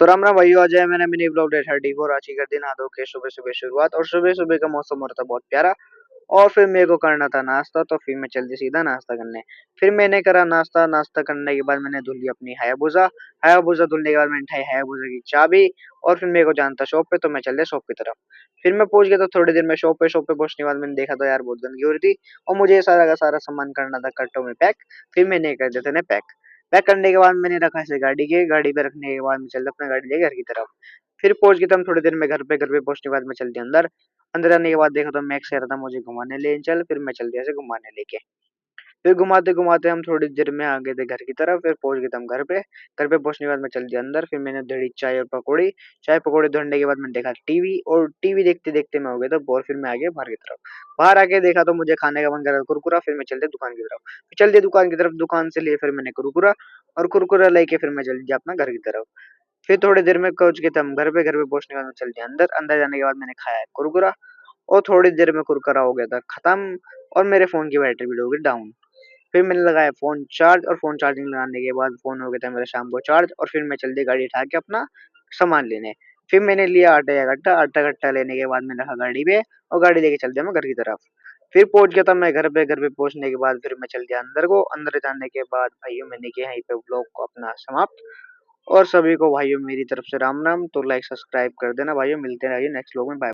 तो राम राम भाइयों, आज है मैंने मिनी ब्लॉग डे 34 आज की कर दी नहा धो के सुबह सुबह शुरुआत। और सुबह सुबह का मौसम हो रहा था बहुत प्यारा। और फिर मेरे को करना था नाश्ता, तो फिर मैं चल दी सीधा नाश्ता करने। फिर मैंने करा नाश्ता। नाश्ता करने के बाद मैंने धुल ली अपनी हायाबुसा। हायाबुसा धुलने के बाद मैंने उठाई हायाबुसा की चाबी। और फिर मेरे को जाना था शॉप पे, तो मैं चल दिया शॉप की तरफ। फिर मैं पहुंच गया था थोड़ी देर में शॉप पे पहुंचने के बाद मैंने देखा तो यार बहुत गंदगी हो रही थी। और मुझे ये सारा का सारा सामान करना था कट्टों में पैक। फिर मैंने कर देते ना पैक। पैक करने के बाद मैंने रखा इसे गाड़ी पे रखने के बाद मैं चल अपना गाड़ी लेके घर की तरफ। फिर पहुंच गया था हम थोड़ी देर में घर पे पहुंचने के बाद मैं चल दिया अंदर। अंदर आने के बाद देखा तो मैक्स कह रहा था मुझे घुमाने ले चल, फिर मैं चल दिया ऐसे घुमाने लेके। फिर घुमाते घुमाते हम थोड़ी देर में आ गए थे घर की तरफ। फिर पहुंच गए थे हम घर पे। घर पे पहुंचने के बाद मैं चल दिया अंदर। फिर मैंने दही चाय और पकौड़ी। चाय पकौड़ी ढूंढने के बाद मैंने देखा टीवी, और टीवी देखते देखते मैं हो गया था बोर। फिर मैं आ गया बाहर की तरफ। बाहर आके देखा तो मुझे खाने का मन कर रहा था कुरकुरा। फिर मैं चल दिया दुकान की तरफ। फिर चल दिया दुकान की तरफ, दुकान से लिए फिर मैंने कुरकुरा। और कुरकुरा लेके फिर मैं चल दिया अपना घर की तरफ। फिर थोड़ी देर में पहुंच गए थे हम घर पे पहुंचने के बाद मैं चल दिया अंदर। अंदर जाने के बाद मैंने खाया कुरकुरा। और थोड़ी देर में कुरकुरा हो गया था खत्म। और मेरे फोन की बैटरी भी हो गई डाउन। फिर मैंने लगाया फ़ोन चार्ज, और फ़ोन चार्जिंग लगाने के बाद फ़ोन हो गया था मेरा शाम को चार्ज। और फिर मैं चल दी गाड़ी उठा के अपना सामान लेने। फिर मैंने लिया आटे का गट्टा। आटा गट्टा लेने के बाद मैंने रखा गाड़ी पे। और गाड़ी लेके चल दिया मैं घर की तरफ। फिर पहुंच गया था मैं घर पे पहुंचने के बाद फिर मैं चल दिया अंदर को। अंदर जाने के बाद भाइयों मैंने किया यहीं पे ब्लॉग को अपना समाप्त। और सभी को भाइयों मेरी तरफ से राम राम। तो लाइक सब्सक्राइब कर देना भाइयों, मिलते हैं नेक्स्ट ब्लॉग में। बाय।